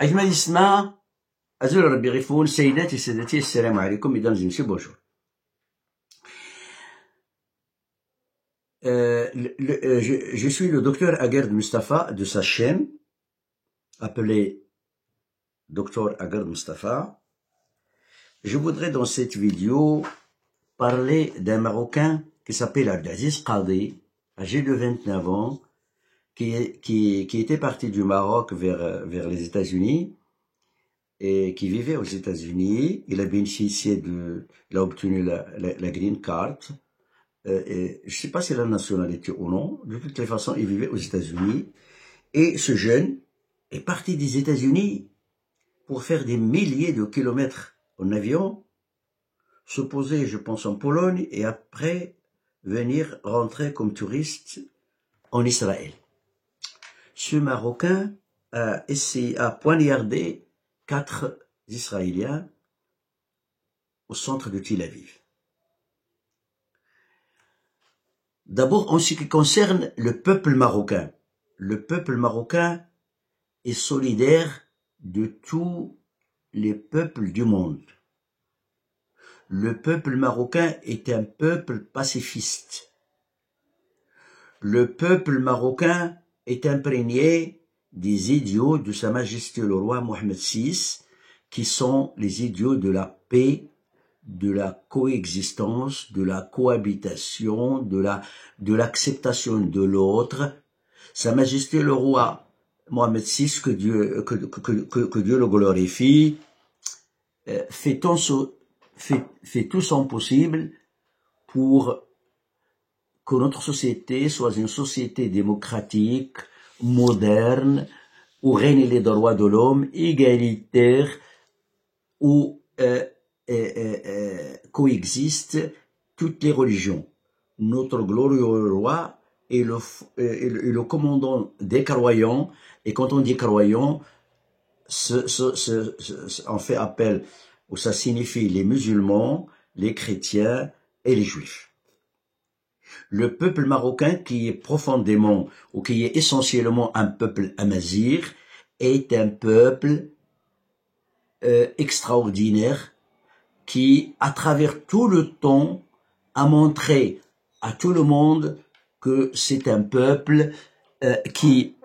أجمل اسماء أزول ربي غفون سيداتي سادتي السلام عليكم mesdames et messieurs bonjour. Je suis le docteur Agerd Mustafa de sa chaîne appelée Docteur Agerd Mustafa. Je voudrais dans cette vidéo parler d'un Marocain qui s'appelle Abdelaziz Qadi, âgé de 29 ans, qui était parti du Maroc vers les États-Unis et qui vivait aux États-Unis. Il a bénéficié il a obtenu la green card. Et je ne sais pas si la nationalité ou non. De toutes les façons, il vivait aux États-Unis. Et ce jeune est parti des États-Unis pour faire des milliers de kilomètres en avion, se poser, je pense, en Pologne et après venir rentrer comme touriste en Israël. Ce Marocain a poignardé 4 Israéliens au centre de Tel Aviv. D'abord, en ce qui concerne le peuple marocain est solidaire de tous les peuples du monde. Le peuple marocain est un peuple pacifiste. Le peuple marocain est imprégné des idéaux de Sa Majesté le roi Mohammed VI, qui sont les idéaux de la paix, de la coexistence, de la cohabitation, de l'acceptation de l'autre. Sa Majesté le roi Mohammed VI, que Dieu le glorifie, fait tout son possible pour que notre société soit une société démocratique, moderne, où règnent les droits de l'homme, égalitaire, où coexistent toutes les religions. Notre glorieux roi est le commandant des croyants, et quand on dit croyants, on fait appel, ou ça signifie les musulmans, les chrétiens et les juifs. Le peuple marocain, qui est profondément, ou qui est essentiellement un peuple amazigh, est un peuple extraordinaire, qui, à travers tout le temps, a montré à tout le monde que c'est un peuple qui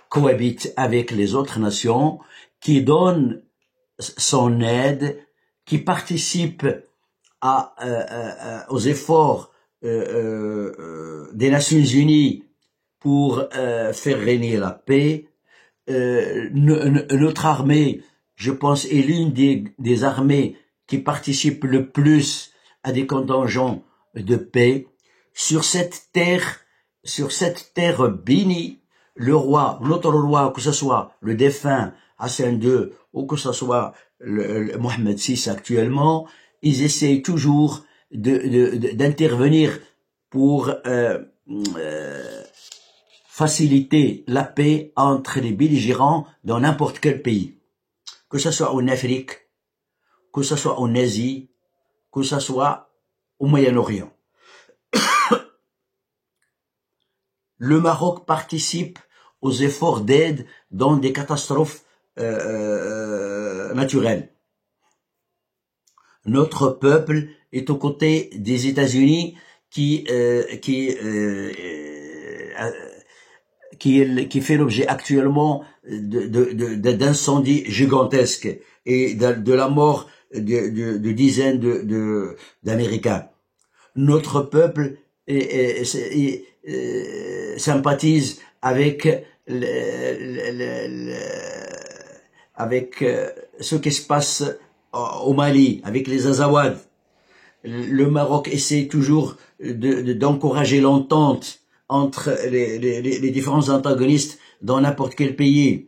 cohabite avec les autres nations, qui donne son aide, qui participe aux efforts des Nations Unies pour faire régner la paix. Notre armée, je pense, est l'une des armées qui participent le plus à des contingents de paix. Sur cette terre bénie, le roi, notre roi, que ce soit le défunt Hassan II ou que ce soit le Mohammed VI actuellement, ils essayent toujours d'intervenir pour faciliter la paix entre les belligérants dans n'importe quel pays, que ce soit en Afrique, que ce soit en Asie, que ce soit au Moyen-Orient. Le Maroc participe aux efforts d'aide dans des catastrophes naturelles. Notre peuple est aux côtés des États-Unis qui fait l'objet actuellement d'incendies gigantesques et de la mort de dizaines d'Américains. Notre peuple sympathise avec ce qui se passe au Mali, avec les Azawad. Le Maroc essaie toujours d'encourager l'entente entre les différents antagonistes dans n'importe quel pays.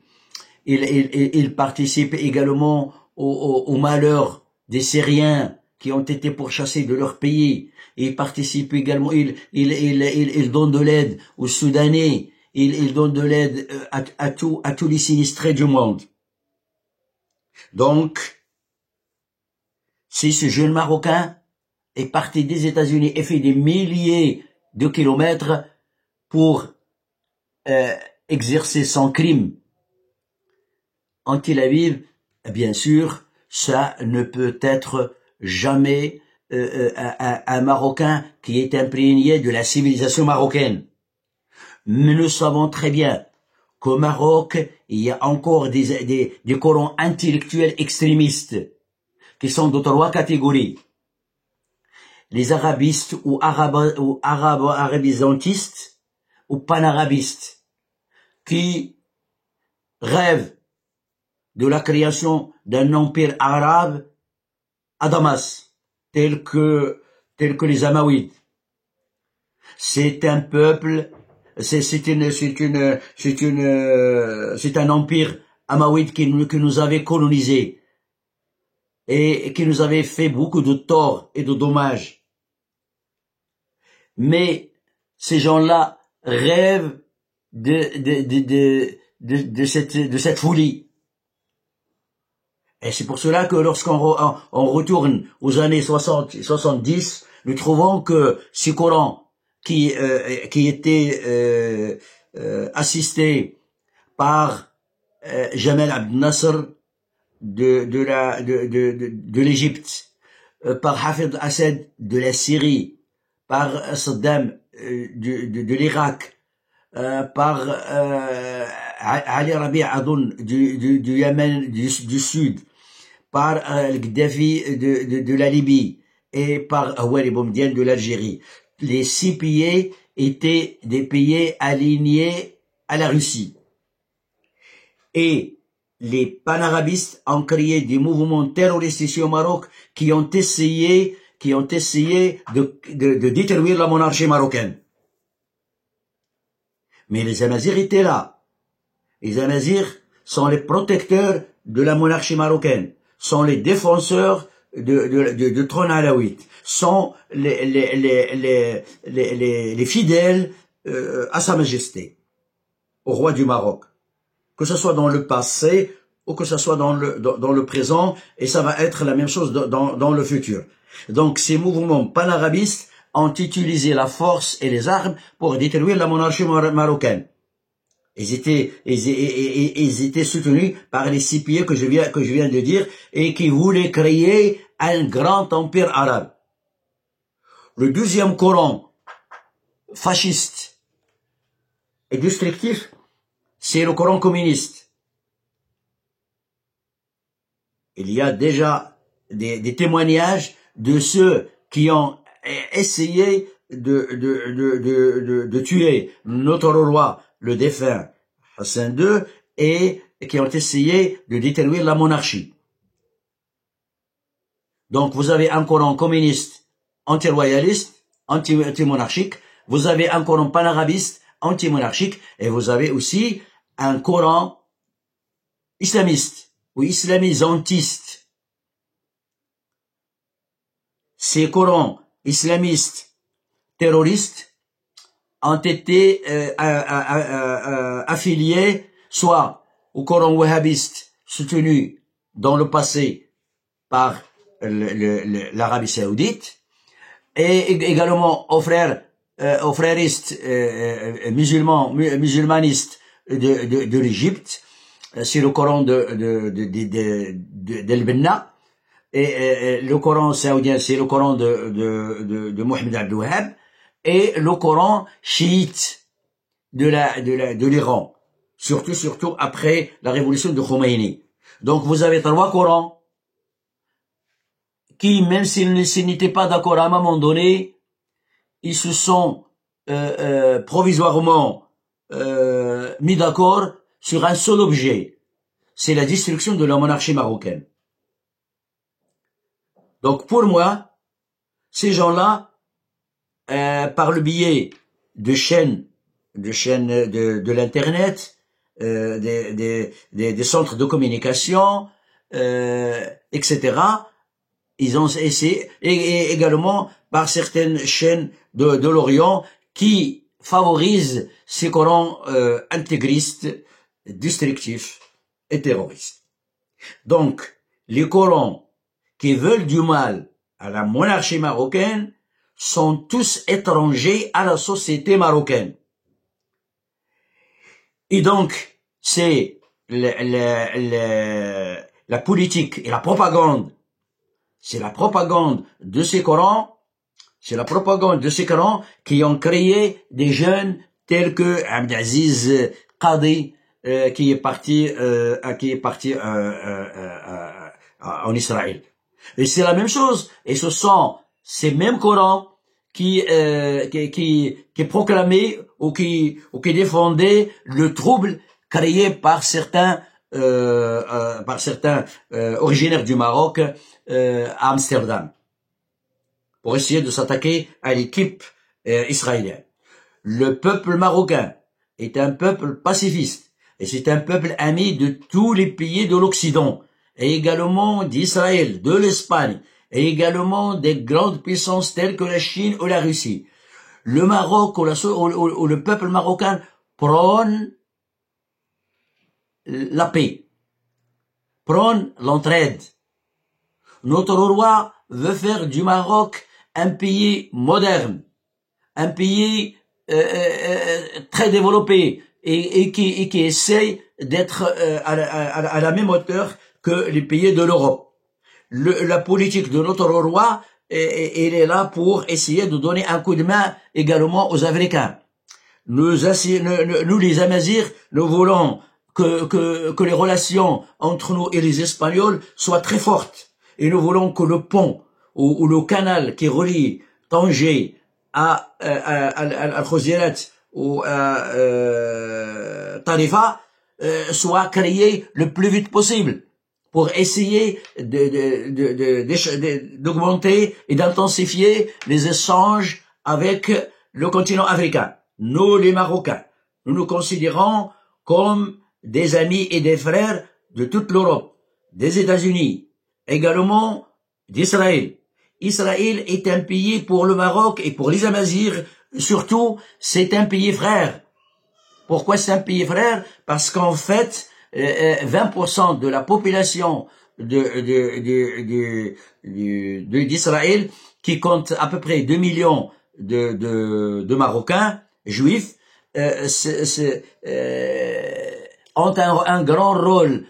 Il participe également au malheur des Syriens qui ont été pourchassés de leur pays. Il participe également, il donne de l'aide aux Soudanais. Il donne de l'aide à tous les sinistrés du monde. Donc, si ce jeune Marocain est parti des États-Unis et fait des milliers de kilomètres pour exercer son crime anti-Aviv, bien sûr, ça ne peut être jamais un Marocain qui est imprégné de la civilisation marocaine. Mais nous savons très bien qu'au Maroc, il y a encore des courants intellectuels extrémistes qui sont de trois catégories. Les arabistes ou arabo-arabisantistes ou panarabistes qui rêvent de la création d'un empire arabe à Damas, tel que les Amaouides. C'est un peuple, c'est un empire amaouide qui nous avait colonisés et qui nous avait fait beaucoup de torts et de dommages. Mais ces gens-là rêvent de cette folie. Et c'est pour cela que lorsqu'on retourne aux années 60, 70, nous trouvons que ce Coran qui était assisté par Jamal Abdel Nasser de l'Égypte, par Hafid Assad de la Syrie, par Saddam de l'Irak, par Ali Rabi' Adoun du Yémen du Sud, par Gaddafi de la Libye et par Houari Boumedienne de l'Algérie. Les 6 pays étaient des pays alignés à la Russie. Et les panarabistes ont créé des mouvements terroristes ici au Maroc qui ont essayé de détruire la monarchie marocaine. Mais les Amazirs étaient là. Les Amazirs sont les protecteurs de la monarchie marocaine, sont les défenseurs du trône alaouite, sont les fidèles à Sa Majesté, au roi du Maroc. Que ce soit dans le passé ou que ce soit dans le présent, et ça va être la même chose dans le futur. Donc ces mouvements panarabistes ont utilisé la force et les armes pour détruire la monarchie marocaine. Ils étaient soutenus par les 6 pays que je viens de dire et qui voulaient créer un grand empire arabe. Le deuxième Coran fasciste et destructif, c'est le Coran communiste. Il y a déjà des témoignages de ceux qui ont essayé de tuer notre roi, le défunt Hassan II, et qui ont essayé de détruire la monarchie. Donc vous avez un Coran communiste, anti-royaliste, anti-monarchique, vous avez un Coran panarabiste, anti-monarchique, et vous avez aussi un Coran islamiste ou islamisantiste. Ces Corans islamistes terroristes ont été affiliés soit au Coran wahhabiste soutenu dans le passé par l'Arabie Saoudite et également aux fréristes musulmanistes de l'Égypte. C'est le Coran d'El-Benna. Et le Coran saoudien, c'est le Coran de Mohammed Abdel Wahhab, et le Coran chiite de l'Iran, surtout après la révolution de Khomeini. Donc vous avez 3 Corans qui, même s'ils n'étaient pas d'accord à un moment donné, ils se sont provisoirement mis d'accord sur un seul objet, c'est la destruction de la monarchie marocaine. Donc pour moi, ces gens-là, par le biais de chaînes de l'internet, des centres de communication, etc., ils ont essayé, et également par certaines chaînes de l'Orient qui favorisent ces Corans intégristes, destructifs et terroristes. Donc, les Corans qui veulent du mal à la monarchie marocaine sont tous étrangers à la société marocaine. Et donc, c'est la politique et la propagande, c'est la propagande de ces Corans, c'est la propagande de ces Corans qui ont créé des jeunes tels que Abdelaziz Qadi, qui est parti en Israël. Et c'est la même chose. Et ce sont ces mêmes Corans qui proclamaient ou qui défendaient le trouble créé par certains originaires du Maroc à Amsterdam, pour essayer de s'attaquer à l'équipe israélienne. Le peuple marocain est un peuple pacifiste et c'est un peuple ami de tous les pays de l'Occident et également d'Israël, de l'Espagne et également des grandes puissances telles que la Chine ou la Russie. Le Maroc ou le peuple marocain prône la paix, prône l'entraide. Notre roi veut faire du Maroc un pays moderne, un pays très développé et qui essaye d'être à la même hauteur que les pays de l'Europe. La politique de notre roi, elle est là pour essayer de donner un coup de main également aux Africains. Nous les Amazirs, nous voulons que les relations entre nous et les Espagnols soient très fortes. Et nous voulons que le pont ou le canal qui relie Tanger à Al-Khouzirat ou à Tarifa soit créé le plus vite possible pour essayer d'augmenter et d'intensifier les échanges avec le continent africain. Nous, les Marocains, nous nous considérons comme des amis et des frères de toute l'Europe, des États-Unis, également d'Israël. Israël est un pays pour le Maroc et pour les Amazirs, surtout, c'est un pays frère. Pourquoi c'est un pays frère? Parce qu'en fait, 20% de la population d'Israël, qui compte à peu près 2 millions de Marocains juifs, ont un grand rôle,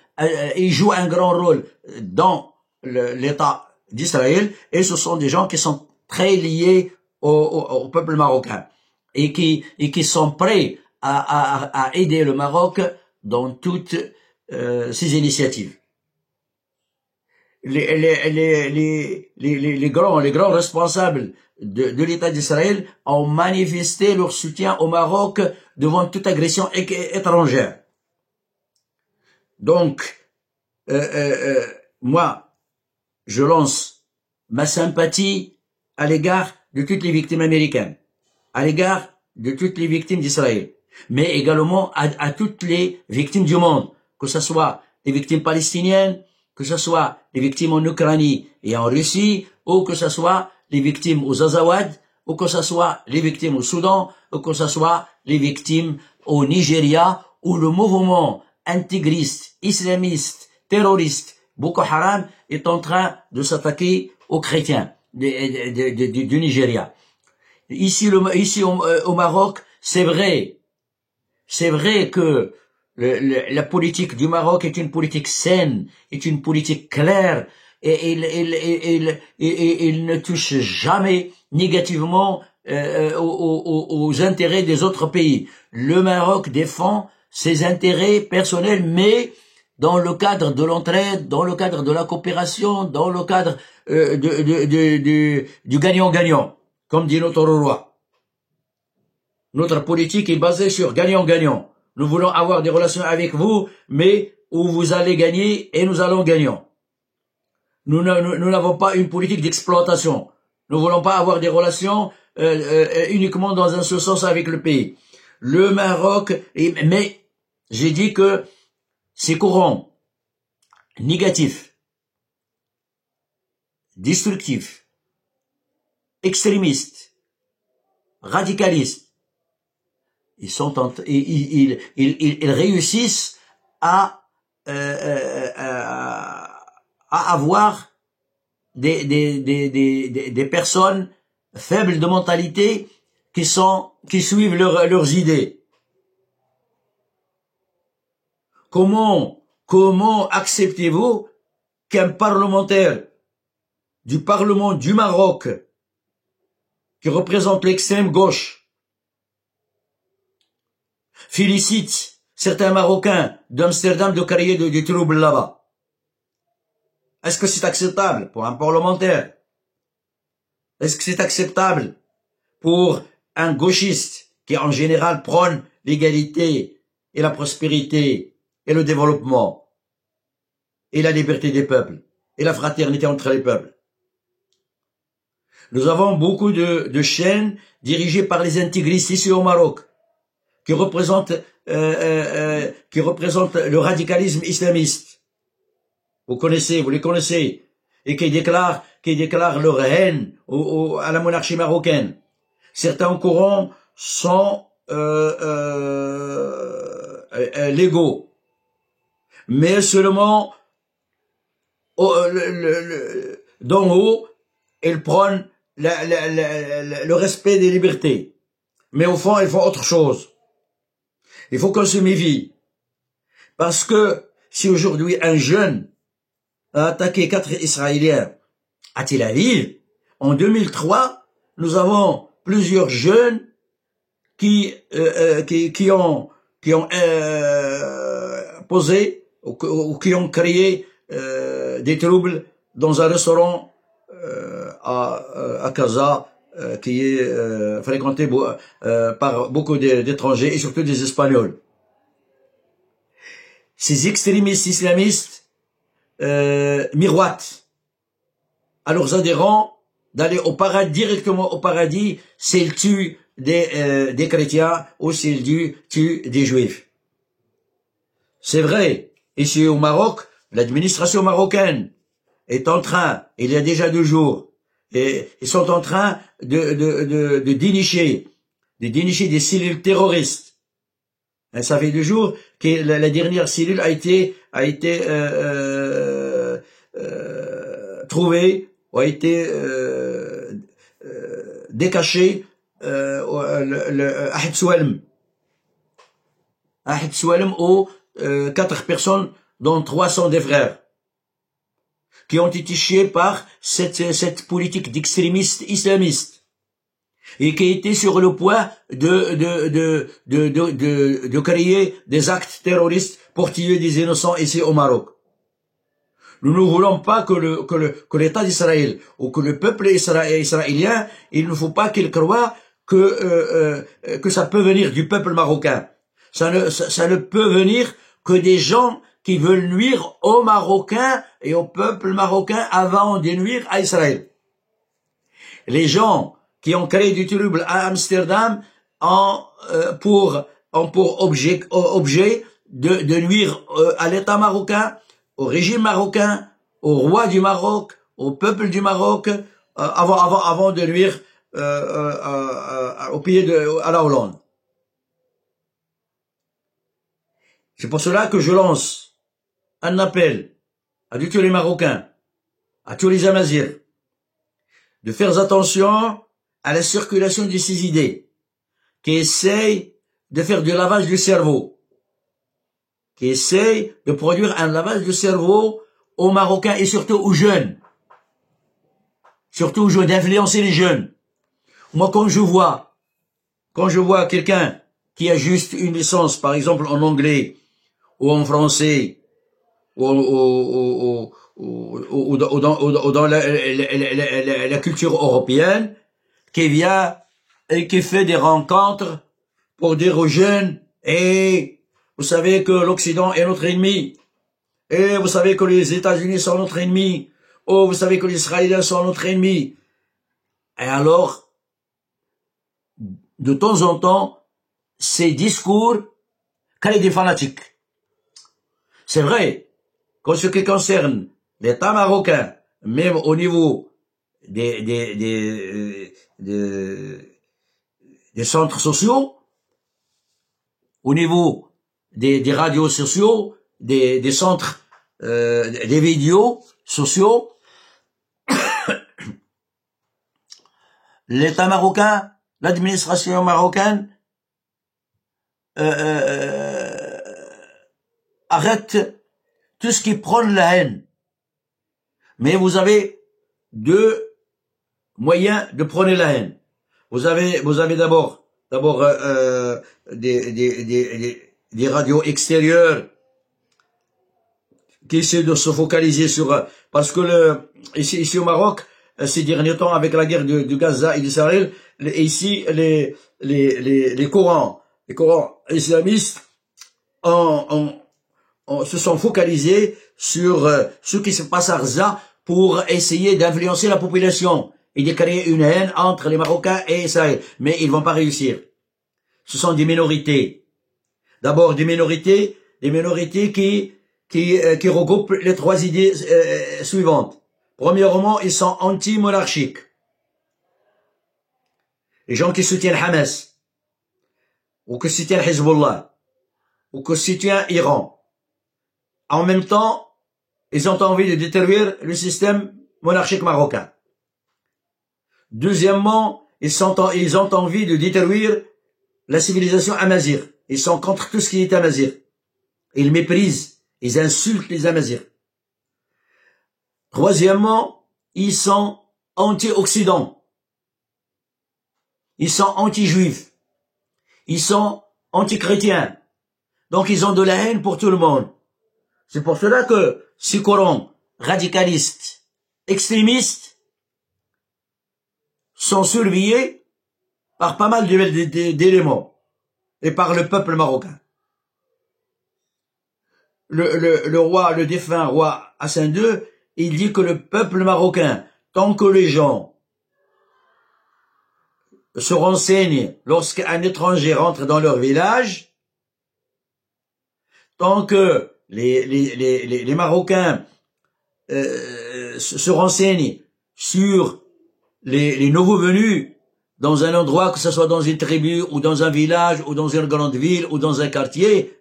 ils jouent un grand rôle dans l'État d'Israël, et ce sont des gens qui sont très liés au peuple marocain et qui sont prêts à aider le Maroc dans toutes ces initiatives. Les grands responsables de l'État d'Israël ont manifesté leur soutien au Maroc devant toute agression étrangère. Donc, moi, je lance ma sympathie à l'égard de toutes les victimes américaines, à l'égard de toutes les victimes d'Israël, mais également à toutes les victimes du monde, que ce soit les victimes palestiniennes, que ce soit les victimes en Ukraine et en Russie, ou que ce soit les victimes aux Azawad, ou que ce soit les victimes au Soudan, ou que ce soit les victimes au Nigeria, où le mouvement intégriste, islamiste, terroriste, Boko Haram est en train de s'attaquer aux chrétiens du Nigeria. Ici au Maroc, c'est vrai que la politique du Maroc est une politique saine, est une politique claire, et il ne touche jamais négativement aux intérêts des autres pays. Le Maroc défend ses intérêts personnels, mais dans le cadre de l'entraide, dans le cadre de la coopération, dans le cadre du gagnant-gagnant, comme dit notre roi. Notre politique est basée sur gagnant-gagnant. Nous voulons avoir des relations avec vous, mais où vous allez gagner et nous allons gagnant. Nous n'avons pas une politique d'exploitation. Nous ne voulons pas avoir des relations uniquement dans un seul sens avec le pays. Le Maroc, mais j'ai dit que ces courants négatifs, destructifs, extrémistes, radicalistes, ils réussissent à avoir des personnes faibles de mentalité qui suivent leurs idées. comment acceptez-vous qu'un parlementaire du Parlement du Maroc, qui représente l'extrême gauche, félicite certains Marocains d'Amsterdam de créer du trouble là-bas? Est-ce que c'est acceptable pour un parlementaire? Est-ce que c'est acceptable pour un gauchiste qui en général prône l'égalité et la prospérité et le développement et la liberté des peuples et la fraternité entre les peuples? Nous avons beaucoup de chaînes dirigées par les intégristes ici au Maroc qui représentent le radicalisme islamiste. Vous les connaissez, et qui déclarent leur haine à la monarchie marocaine. Certains courants sont légaux, mais seulement d'en haut, ils prônent le respect des libertés. Mais au fond, ils font autre chose. Il faut qu'on se méfie. Parce que si aujourd'hui un jeune a attaqué 4 Israéliens à Tel Aviv, en 2003, nous avons plusieurs jeunes qui ont posé ou qui ont créé des troubles dans un restaurant à Casa qui est fréquenté par beaucoup d'étrangers et surtout des Espagnols. Ces extrémistes islamistes miroitent à leurs adhérents d'aller directement au paradis s'ils tuent des chrétiens ou s'ils tuent des juifs. C'est vrai, ici au Maroc, l'administration marocaine est en train, il y a déjà 2 jours, et ils sont en train de dénicher des cellules terroristes. Ça fait 2 jours que la dernière cellule a été trouvée, ou a été décachée à Ahd où 4 personnes, dont 3 sont des frères, qui ont été tués par cette politique d'extrémistes islamistes et qui étaient sur le point de créer des actes terroristes pour tuer des innocents ici au Maroc. Nous ne voulons pas que l'État d'Israël ou que le peuple israélien, il ne faut pas qu'il croie que ça peut venir du peuple marocain. Ça ne peut venir que des gens qui veulent nuire aux Marocains et au peuple marocain avant de nuire à Israël. Les gens qui ont créé du trouble à Amsterdam ont pour objet de nuire à l'État marocain, au régime marocain, au roi du Maroc, au peuple du Maroc, avant de nuire au pays à la Hollande. C'est pour cela que je lance un appel à tous les Marocains, à tous les Amazirs, de faire attention à la circulation de ces idées, qui essayent de faire du lavage du cerveau, qui essayent de produire un lavage de cerveau aux Marocains et surtout aux jeunes, d'influencer les jeunes. Moi, quand je vois quelqu'un qui a juste une licence, par exemple en anglais ou en français, ou dans la culture européenne, qui vient et qui fait des rencontres pour dire aux jeunes, vous savez que l'Occident est notre ennemi, et vous savez que les États-Unis sont notre ennemi, ou vous savez que les Israéliens sont notre ennemi. Et alors, de temps en temps, ces discours créent des fanatiques. C'est vrai, qu'en ce qui concerne l'État marocain, même au niveau des centres sociaux, au niveau des radios sociaux, des centres, des vidéos sociaux, l'État marocain, l'administration marocaine arrête tout ce qui prône la haine. Mais vous avez deux moyens de prôner la haine. Vous avez d'abord des radios extérieures qui essaient de se focaliser sur, parce que ici au Maroc, ces derniers temps, avec la guerre de Gaza et d'Israël, ici, les Corans islamistes se sont focalisés sur ce qui se passe à Gaza pour essayer d'influencer la population et de créer une haine entre les Marocains et Israël. Mais ils vont pas réussir. Ce sont des minorités. D'abord, des minorités qui regroupent les trois idées suivantes. Premièrement, ils sont anti-monarchiques. Les gens qui soutiennent Hamas, ou qui soutiennent Hezbollah, ou qui soutiennent Iran. En même temps, ils ont envie de détruire le système monarchique marocain. Deuxièmement, ils ont envie de détruire la civilisation amazigh. Ils sont contre tout ce qui est amazigh. Ils méprisent, ils insultent les amazighs. Troisièmement, ils sont anti-occident. Ils sont anti-juifs. Ils sont anti-chrétiens. Donc ils ont de la haine pour tout le monde. C'est pour cela que ces courants radicalistes, extrémistes, sont surveillés par pas mal d'éléments et par le peuple marocain. Le défunt roi Hassan II, il dit que le peuple marocain, tant que les gens se renseignent lorsqu'un étranger rentre dans leur village, tant que les Marocains se renseignent sur les nouveaux venus dans un endroit, que ce soit dans une tribu ou dans un village ou dans une grande ville ou dans un quartier,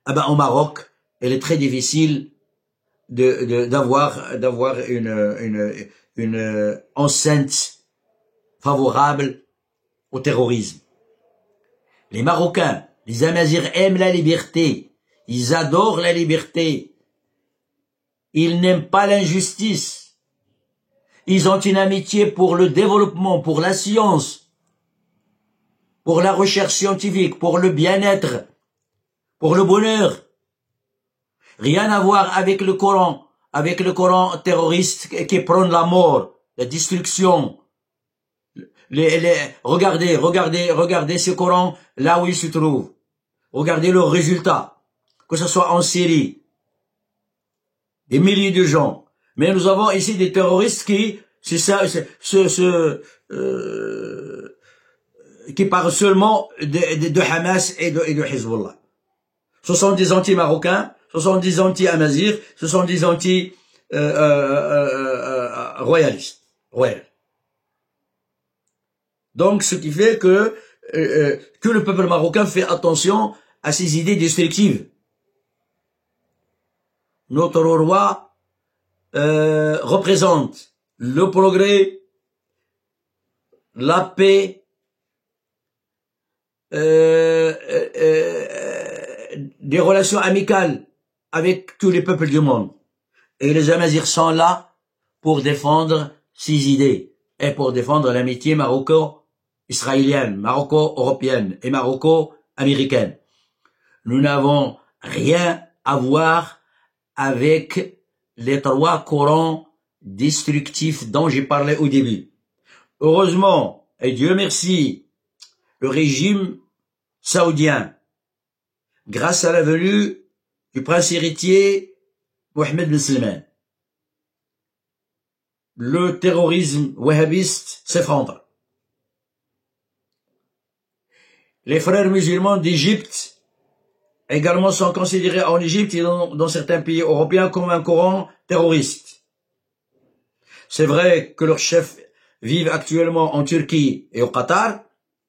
eh ben au Maroc, il est très difficile d'avoir une enceinte favorable au terrorisme. Les Marocains, les Amazirs aiment la liberté. Ils adorent la liberté. Ils n'aiment pas l'injustice. Ils ont une amitié pour le développement, pour la science, pour la recherche scientifique, pour le bien-être, pour le bonheur. Rien à voir avec le Coran terroriste qui prône la mort, la destruction. Regardez ce Coran là où il se trouve. Regardez leurs résultats, que ce soit en Syrie, des milliers de gens. Mais nous avons ici des terroristes qui qui parlent seulement de Hamas et de Hezbollah. Ce sont des anti-marocains, ce sont des anti-amazirs, ce sont des anti-royalistes. Donc, ce qui fait que le peuple marocain fait attention à ces idées destructives. Notre roi représente le progrès, la paix, des relations amicales avec tous les peuples du monde. Et les Amazirs sont là pour défendre ces idées et pour défendre l'amitié maroco-israélienne, maroco-européenne et maroco-américaine. Nous n'avons rien à voir avec les trois courants destructifs dont j'ai parlé au début. Heureusement, et Dieu merci, le régime saoudien, grâce à la venue du prince héritier Mohammed bin Salman, le terrorisme wahhabiste s'effondre. Les frères musulmans d'Égypte également sont considérés en Égypte et dans certains pays européens comme un courant terroriste. C'est vrai que leurs chefs vivent actuellement en Turquie et au Qatar,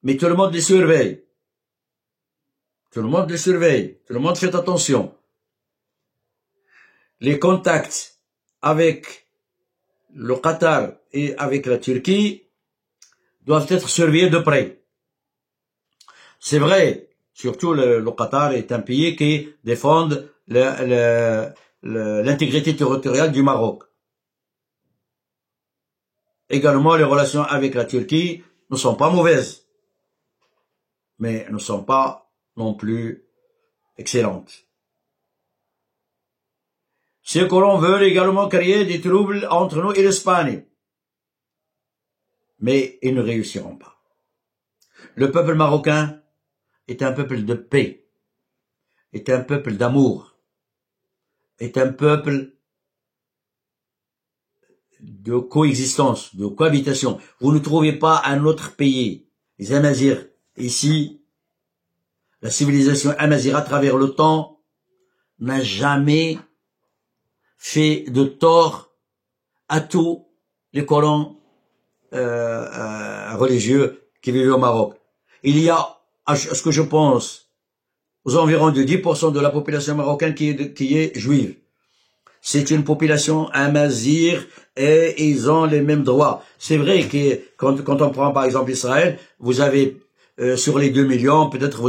mais tout le monde les surveille. Tout le monde les surveille. Tout le monde fait attention. Les contacts avec le Qatar et avec la Turquie doivent être surveillés de près. C'est vrai, surtout le Qatar est un pays qui défend l'intégrité territoriale du Maroc. Également, les relations avec la Turquie ne sont pas mauvaises, mais ne sont pas non plus excellentes. Ces colons veulent également créer des troubles entre nous et l'Espagne, mais ils ne réussiront pas. Le peuple marocain est un peuple de paix, est un peuple d'amour, est un peuple de coexistence, de cohabitation. Vous ne trouvez pas un autre pays, les Amazirs, ici, la civilisation amazigh à travers le temps n'a jamais fait de tort à tous les colons religieux qui vivaient au Maroc. Il y a, à ce que je pense, aux environs de 10% de la population marocaine qui est juive. C'est une population amazigh et ils ont les mêmes droits. C'est vrai que quand on prend par exemple Israël, vous avez sur les 2 millions, peut-être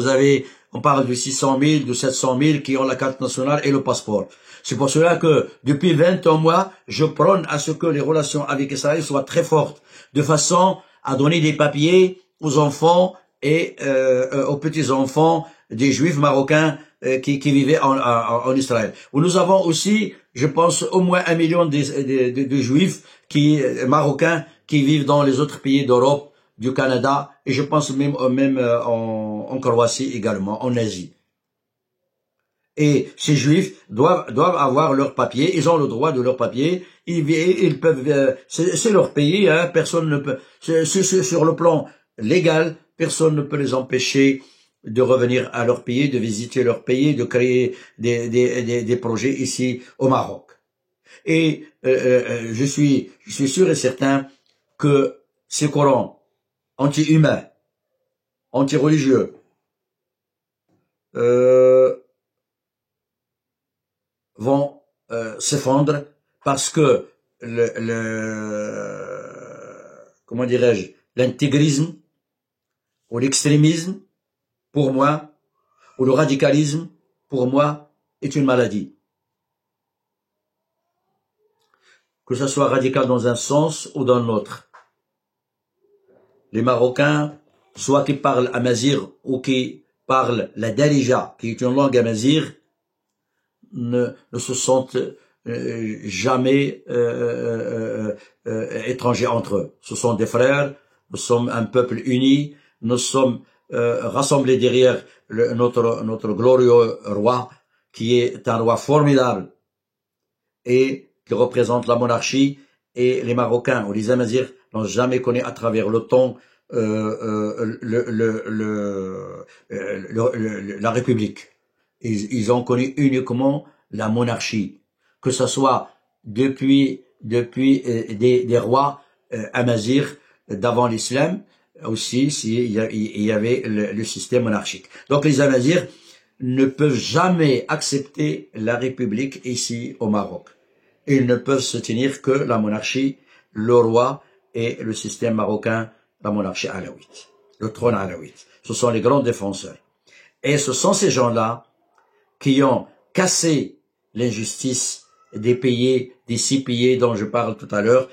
on parle de 600 000, de 700 000 qui ont la carte nationale et le passeport. C'est pour cela que depuis 20 ans, moi, je prône à ce que les relations avec Israël soient très fortes, de façon à donner des papiers aux enfants et aux petits-enfants des juifs marocains qui vivaient en Israël. Nous avons aussi, je pense, au moins 1 million de juifs marocains qui vivent dans les autres pays d'Europe, du Canada, et je pense même en Croatie également, en Asie. Et ces juifs doivent avoir leur papier, ils ont le droit de leur papier, ils peuvent, c'est leur pays, hein, personne ne peut, sur le plan légal, personne ne peut les empêcher de revenir à leur pays, de visiter leur pays, de créer des projets ici au Maroc. Et je suis sûr et certain que ces Corans anti-humains, anti-religieux, vont s'effondrer parce que comment dirais-je, l'intégrisme ou l'extrémisme, pour moi, ou le radicalisme, pour moi, est une maladie. Que ce soit radical dans un sens ou dans l'autre. Les Marocains, soit qui parlent amazigh ou qui parlent la Darija, qui est une langue amazigh, ne se sentent jamais étrangers entre eux. Ce sont des frères, nous sommes un peuple uni, nous sommes rassemblés derrière notre glorieux roi, qui est un roi formidable et qui représente la monarchie, et les Marocains ou les Amazirs n'ont jamais connu à travers le temps la République. Ils ont connu uniquement la monarchie, que ce soit depuis des rois amazirs d'avant l'islam, aussi s'il y avait le système monarchique. Donc les Amazirs ne peuvent jamais accepter la République ici au Maroc. Ils ne peuvent soutenir que la monarchie, le roi et le système marocain, la monarchie alaouite, le trône alaouite. Ce sont les grands défenseurs. Et ce sont ces gens-là qui ont cassé l'injustice des 6 pays dont je parle tout à l'heure,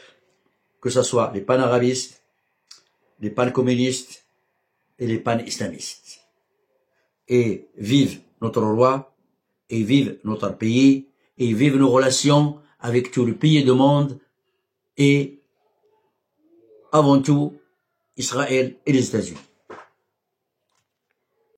que ce soit les panarabistes, les pancommunistes et les pan-islamistes. Et vive notre roi, et vive notre pays, et vive nos relations avec tous les pays du monde, et avant tout Israël et les États-Unis.